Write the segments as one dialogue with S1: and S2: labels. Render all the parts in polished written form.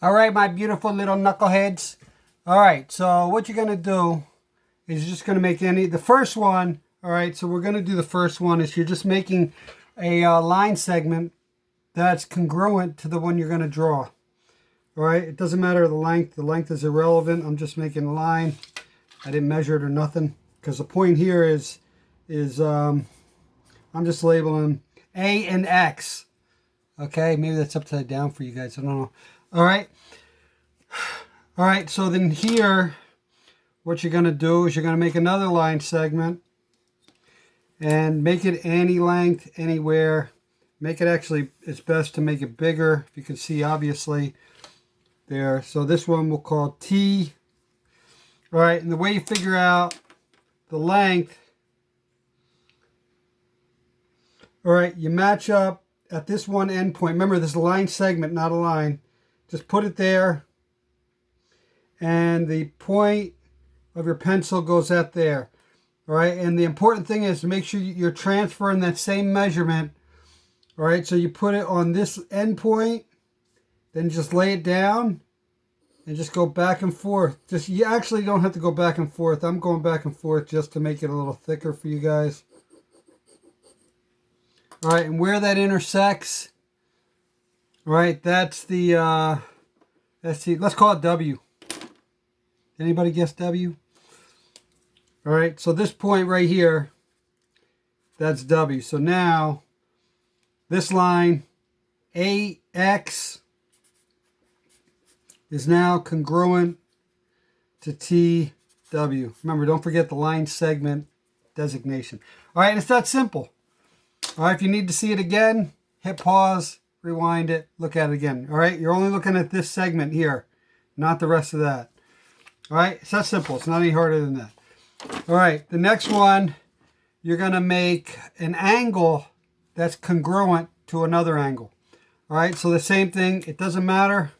S1: All right, my beautiful little knuckleheads. All right, so what you're going to do is you're just going to make the first one. All right, so we're going to do the first one is you're just making a line segment that's congruent to the one you're going to draw. All right, it doesn't matter the length. The length is irrelevant. I'm just making a line. I didn't measure it or nothing because the point here is I'm just labeling A and X. Okay, maybe that's upside down for you guys. I don't know. All right. All right, so then here, what you're going to do is you're going to make another line segment and make it any length, anywhere. Make it actually, it's best to make it bigger. If you can see, obviously, there. So this one we'll call T. All right, and the way you figure out the length, all right, you match up at this one endpoint. Remember, this is a line segment, not a line. Just put it there. And the point of your pencil goes at there. All right, and the important thing is to make sure you're transferring that same measurement. All right, so you put it on this end point, then just lay it down and just go back and forth. You actually don't have to go back and forth. I'm going back and forth just to make it a little thicker for you guys. All right, and where that intersects, all right, that's the, let's call it W. Anybody guess W? All right, so this point right here, that's W. So now, this line, AX, is now congruent to TW. Remember, don't forget the line segment designation. All right, it's that simple. All right, if you need to see it again, hit pause, rewind it, look at it again. All right, you're only looking at this segment here, not the rest of that. All right, it's that simple. It's not any harder than that. All right, the next one, you're going to make an angle that's congruent to another angle. All right, so the same thing. It doesn't matter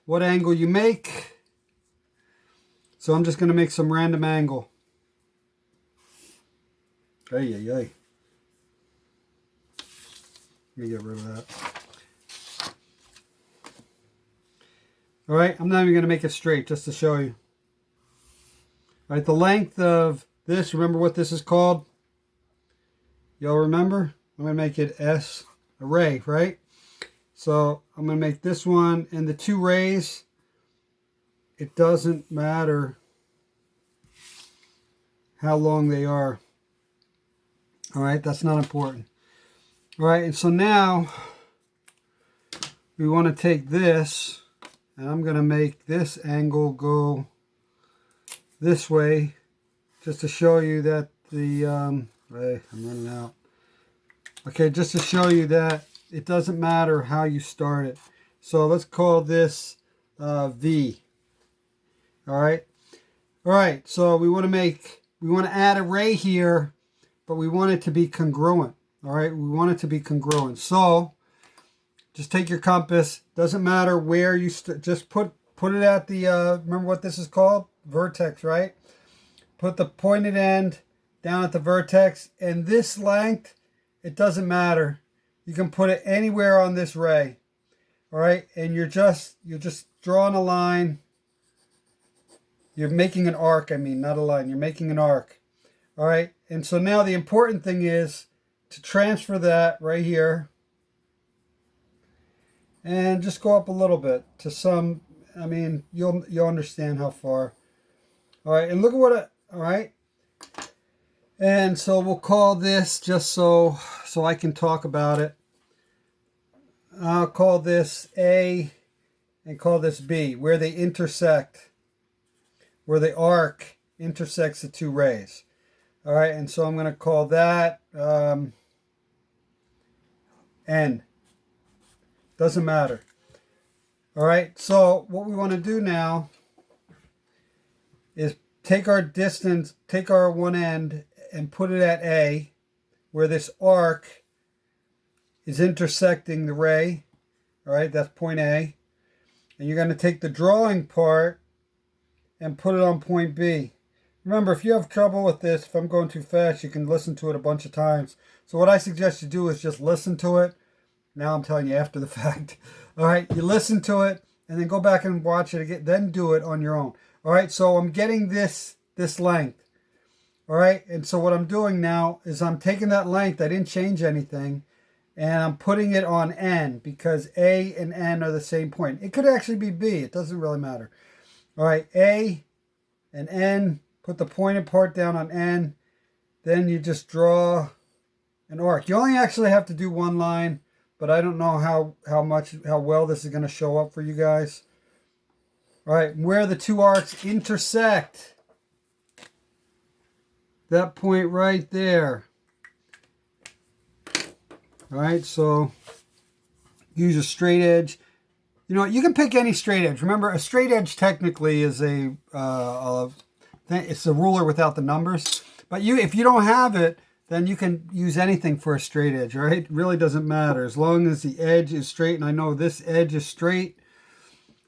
S1: what angle you make. So I'm just going to make some random angle. Ay, ay, ay. Let me get rid of that. All right, I'm not even going to make it straight just to show you. All right, the length of this, remember what this is called? Y'all remember? I'm going to make it S, a ray, right? So I'm going to make this one and the two rays. It doesn't matter how long they are. All right, that's not important. All right, and so now we want to take this, and I'm going to make this angle go this way, just to show you that the, hey, I'm running out. Okay, just to show you that it doesn't matter how you start it. So let's call this V. All right. All right, so we want to add a ray here, but we want it to be congruent. All right, we want it to be congruent. So just take your compass. Doesn't matter where you just put it at the, remember what this is called? Vertex, right? Put the pointed end down at the vertex, and this length, it doesn't matter. You can put it anywhere on this ray. All right, and you're just drawing a line. You're making an arc, I mean, not a line. You're making an arc. All right, and so now the important thing is to transfer that right here and just go up a little bit to some, I mean, you'll understand how far. All right, and look at what all right. And so we'll call this, just so I can talk about it, I'll call this A and call this B, where they intersect, where the arc intersects the two rays. All right, and so I'm going to call that N. Doesn't matter. All right, so what we want to do now is take our distance, take our one end and put it at A, where this arc is intersecting the ray. All right, that's point A. And you're going to take the drawing part and put it on point B. Remember, if you have trouble with this, if I'm going too fast, you can listen to it a bunch of times. So what I suggest you do is just listen to it. Now I'm telling you after the fact. All right, you listen to it and then go back and watch it again, then do it on your own. All right, so I'm getting this length. All right, and so what I'm doing now is I'm taking that length, I didn't change anything, and I'm putting it on N because A and N are the same point. It could actually be B, it doesn't really matter. All right, A and N, put the pointed part down on N, then you just draw an arc. You only actually have to do one line, but I don't know how well this is going to show up for you guys. All right, where the two arcs intersect. That point right there. All right, so use a straight edge. You know, you can pick any straight edge. Remember, a straight edge technically is it's a ruler without the numbers. But if you don't have it, then you can use anything for a straight edge, all right? It really doesn't matter as long as the edge is straight. And I know this edge is straight.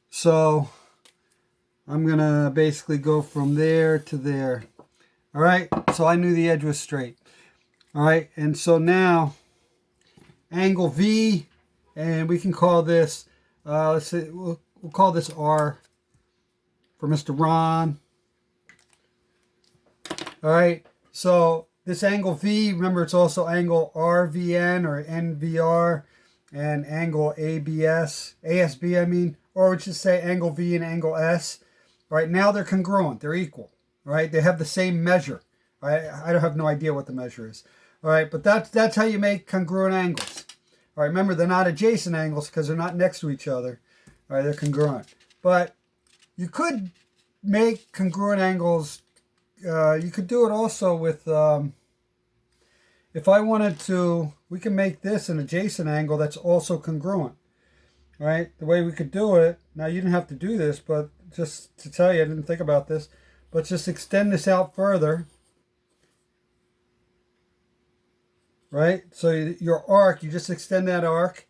S1: So I'm going to basically go from there to there. All right, so I knew the edge was straight. All right, and so now angle V, and we can call this, let's say, we'll call this R for Mr. Ron. All right, so this angle V, remember it's also angle RVN or NVR and angle ASB I mean, or we should say angle V and angle S. All right, now they're congruent, they're equal. All right, they have the same measure. All right, I don't have no idea what the measure is. All right, but that's how you make congruent angles. All right, remember they're not adjacent angles because they're not next to each other. All right, they're congruent. But you could make congruent angles. You could do it also with, if I wanted to, we can make this an adjacent angle that's also congruent. All right, the way we could do it, now you didn't have to do this, but just to tell you, I didn't think about this. But just extend this out further, right? So your arc, you just extend that arc.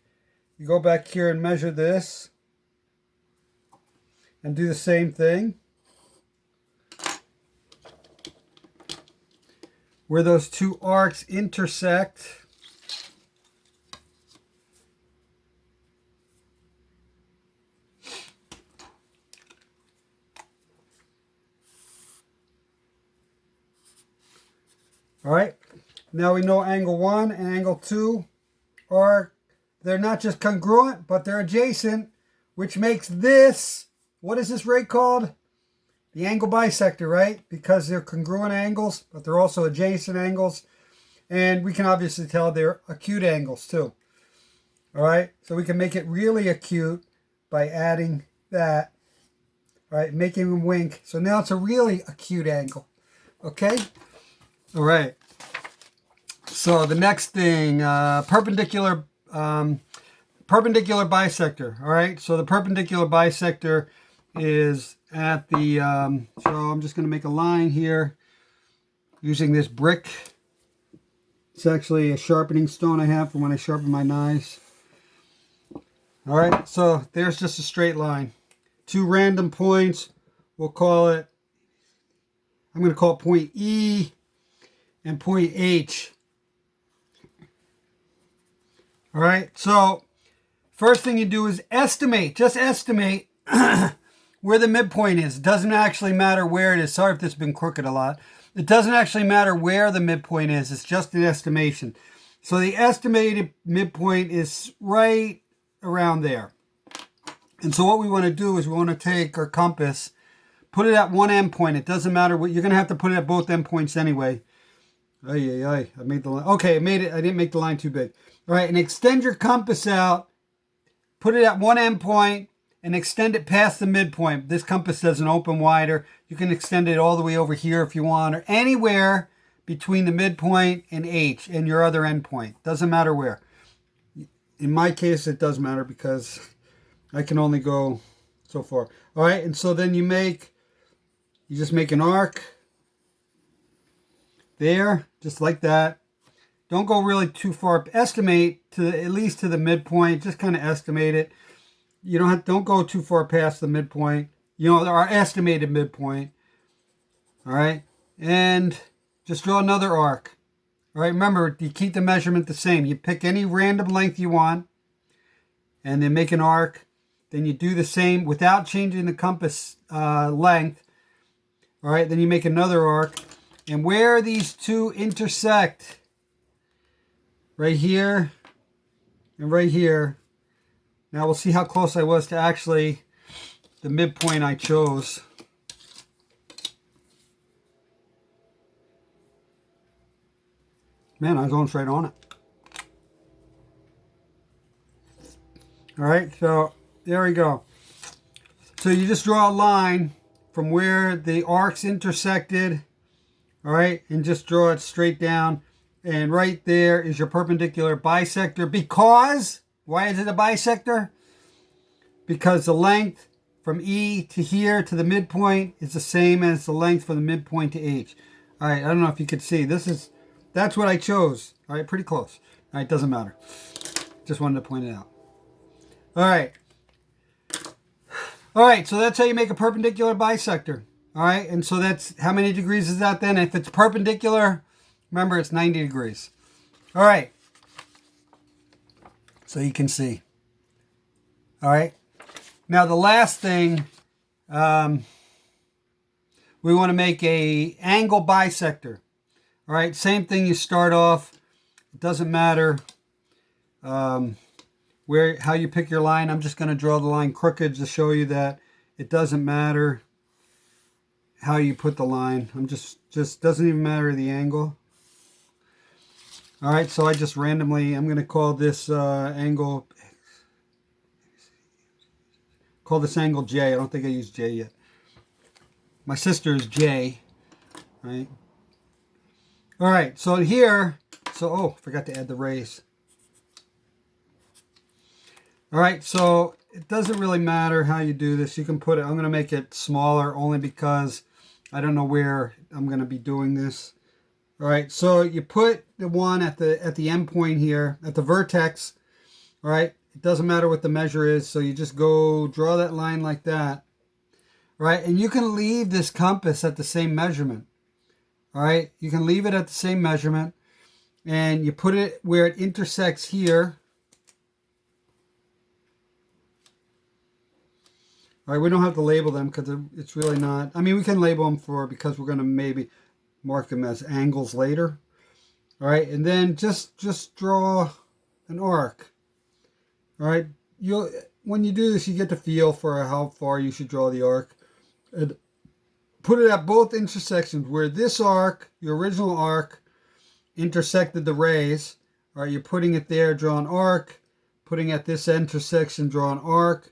S1: You go back here and measure this and do the same thing. Where those two arcs intersect. All right, now we know angle 1 and angle 2 they're not just congruent, but they're adjacent, which makes this, what is this rate called? The angle bisector, right? Because they're congruent angles, but they're also adjacent angles. And we can obviously tell they're acute angles too. All right, so we can make it really acute by adding that, all right, making them wink. So now it's a really acute angle, okay? All right, so the next thing, perpendicular bisector. All right, so the perpendicular bisector is at the, so I'm just going to make a line here using this brick. It's actually a sharpening stone I have for when I sharpen my knives. All right, so there's just a straight line. Two random points, we'll call it, I'm going to call it point E and point H. All right, so first thing you do is estimate, just estimate where the midpoint is. It doesn't actually matter where it is. Sorry if this has been crooked a lot. It doesn't actually matter where the midpoint is. It's just an estimation. So the estimated midpoint is right around there. And so what we want to do is we want to take our compass, put it at one endpoint. It doesn't matter what, you're going to have to put it at both endpoints anyway. I made the line. Okay, I made it. I didn't make the line too big. All right, and extend your compass out. Put it at one endpoint and extend it past the midpoint. This compass doesn't open wider. You can extend it all the way over here if you want, or anywhere between the midpoint and H and your other endpoint. Doesn't matter where. In my case, it does matter because I can only go so far. All right, and so then you just make an arc there, just like that. Don't go really too far. Estimate to at least to the midpoint. Just kind of estimate it. You don't go too far past the midpoint. You know, our estimated midpoint. All right, and just draw another arc. All right, remember, you keep the measurement the same. You pick any random length you want, and then make an arc, then you do the same without changing the compass length. All right, then you make another arc. And where these two intersect, right here and right here. Now we'll see how close I was to actually the midpoint I chose. Man, I was going straight on it. All right, so there we go. So you just draw a line from where the arcs intersected, all right, and just draw it straight down. And right there is your perpendicular bisector. Because, why is it a bisector? Because the length from E to here to the midpoint is the same as the length from the midpoint to H. All right, I don't know if you could see. That's what I chose. All right, pretty close. All right, doesn't matter. Just wanted to point it out. All right. All right, so that's how you make a perpendicular bisector. All right, and so that's, how many degrees is that then? If it's perpendicular, remember it's 90 degrees. All right. So you can see. All right. Now the last thing, we want to make a angle bisector. All right, same thing, you start off. It doesn't matter how you pick your line. I'm just going to draw the line crooked to show you that it doesn't matter how you put the line. Just doesn't even matter the angle. All right, so I just randomly, I'm going to call this angle, J. I don't think I used J yet. My sister is J, right? All right, so here, oh, forgot to add the rays. All right, so it doesn't really matter how you do this. You can put it, I'm going to make it smaller only because I don't know where I'm going to be doing this. All right, so you put the one at the end point here, at the vertex. All right, it doesn't matter what the measure is, so you just go draw that line like that. All right, and you can leave this compass at the same measurement. All right, you can leave it at the same measurement, and you put it where it intersects here. All right, we don't have to label them because it's really not, I mean, we can label them because we're going to maybe mark them as angles later. All right, and then just draw an arc. All right, when you do this, you get the feel for how far you should draw the arc. And put it at both intersections where this arc, your original arc, intersected the rays. All right, you're putting it there, draw an arc. Putting at this intersection, draw an arc.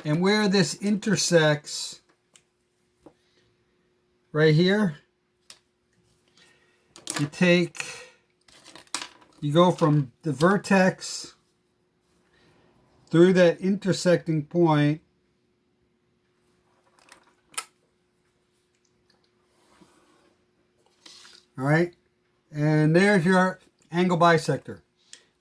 S1: And where this intersects, right here, you go from the vertex through that intersecting point. All right, and there's your angle bisector.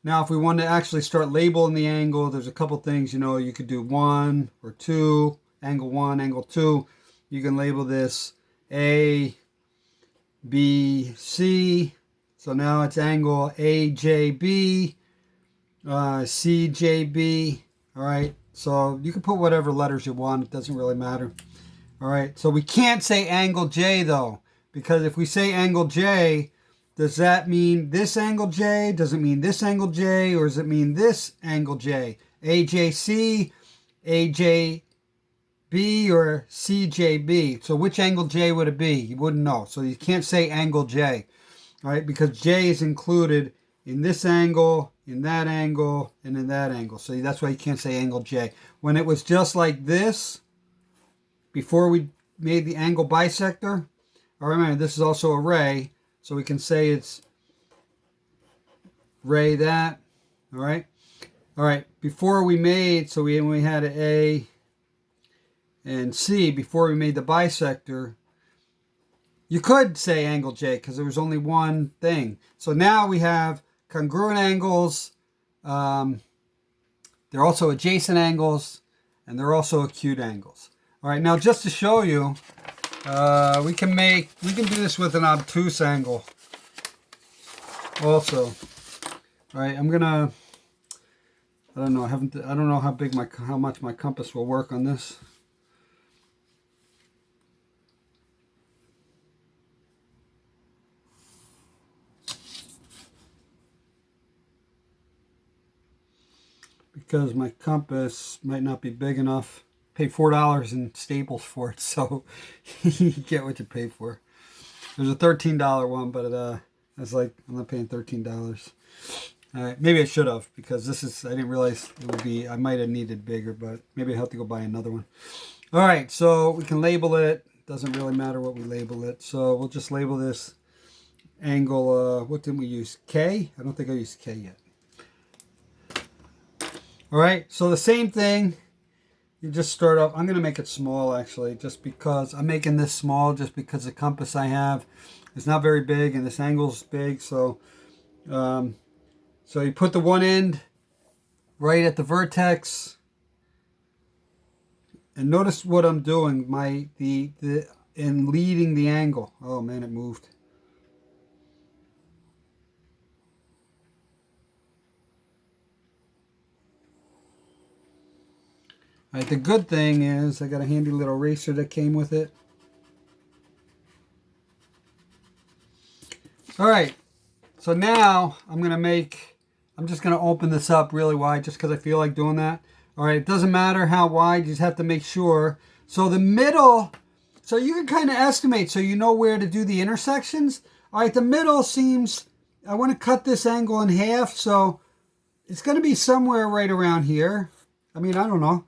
S1: Now, if we want to actually start labeling the angle, there's a couple things, you could do 1 or 2, angle 1, angle 2. You can label this A, B, C. So now it's angle AJB, CJB. All right, so you can put whatever letters you want. It doesn't really matter. All right, so we can't say angle J, though, because if we say angle J, does that mean this angle J? Does it mean this angle J? Or does it mean this angle J? AJC, AJB, or CJB? So which angle J would it be? You wouldn't know. So you can't say angle J, all right? Because J is included in this angle, in that angle, and in that angle. So that's why you can't say angle J. When it was just like this, before we made the angle bisector, remember, this is also a ray. So we can say it's ray that, all right? All right, before we made, so we had an A and C, before we made the bisector, you could say angle J because there was only one thing. So now we have congruent angles, they're also adjacent angles, and they're also acute angles. All right, now just to show you, we can do this with an obtuse angle also. All right, I'm gonna I don't know. I don't know how much my compass will work on this. Because my compass might not be big enough. Pay $4 in Staples for it, so you get what you pay for. There's a $13 one, but I was like, I'm not paying $13. All right, maybe I should have, because I didn't realize it would be, I might have needed bigger, but maybe I have to go buy another one. All right, so we can label it. Doesn't really matter what we label it. So we'll just label this angle, what did we use? K? I don't think I used K yet. All right, so the same thing. You just start off. I'm going to make it small, actually, just because I'm making this small, just because the compass I have is not very big, and this angle's big. So, so you put the one end right at the vertex, and notice what I'm doing. In leading the angle. Oh man, it moved. All right, the good thing is I got a handy little eraser that came with it. All right, so now I'm just going to open this up really wide just because I feel like doing that. All right, it doesn't matter how wide, you just have to make sure. So the middle, so you can kind of estimate so you know where to do the intersections. All right, the middle seems, I want to cut this angle in half, so it's going to be somewhere right around here. I mean, I don't know.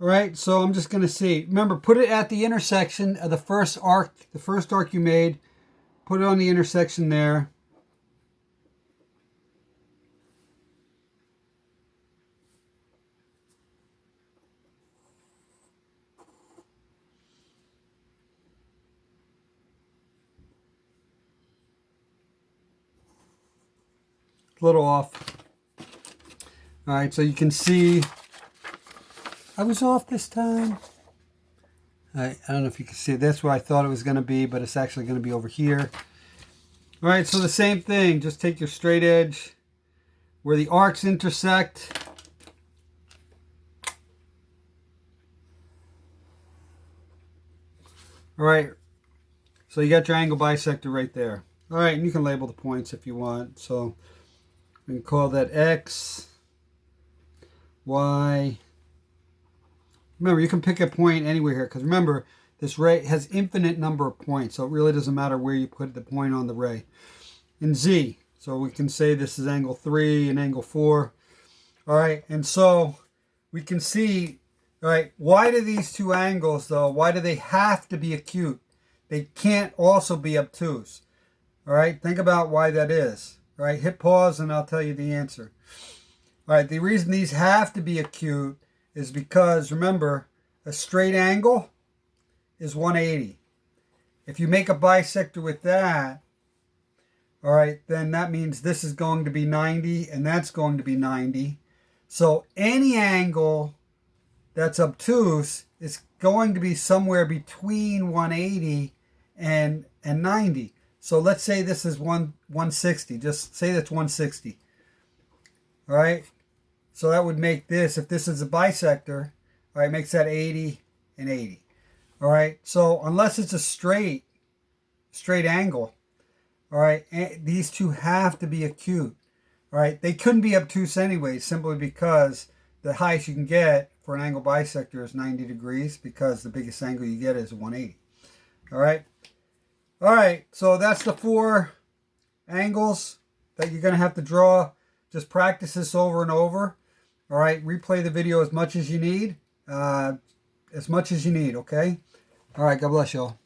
S1: All right, so I'm just going to see. Remember, put it at the intersection of the first arc you made. Put it on the intersection there. A little off. All right, so you can see I was off this time. I don't know if you can see it. That's where I thought it was going to be, but it's actually going to be over here. All right, so the same thing. Just take your straight edge where the arcs intersect. All right, so you got your angle bisector right there. All right, and you can label the points if you want. So we can call that X, Y. Remember, you can pick a point anywhere here, because remember, this ray has infinite number of points, so it really doesn't matter where you put the point on the ray. And Z, so we can say this is angle 3 and angle 4. All right, and so we can see, all right, why do these two angles, though, why do they have to be acute? They can't also be obtuse. All right, think about why that is. All right, hit pause and I'll tell you the answer. All right, the reason these have to be acute is because, remember, a straight angle is 180. If you make a bisector with that, all right, then that means this is going to be 90 and that's going to be 90. So any angle that's obtuse is going to be somewhere between 180 and 90. So let's say this is 160. Just say that's 160. All right. So that would make this, if this is a bisector, all right, makes that 80 and 80. All right. So unless it's a straight angle, all right, these two have to be acute. All right. They couldn't be obtuse anyway, simply because the highest you can get for an angle bisector is 90 degrees, because the biggest angle you get is 180. All right. All right. So that's the 4 angles that you're going to have to draw. Just practice this over and over. All right, replay the video as much as you need. Okay? All right, God bless y'all.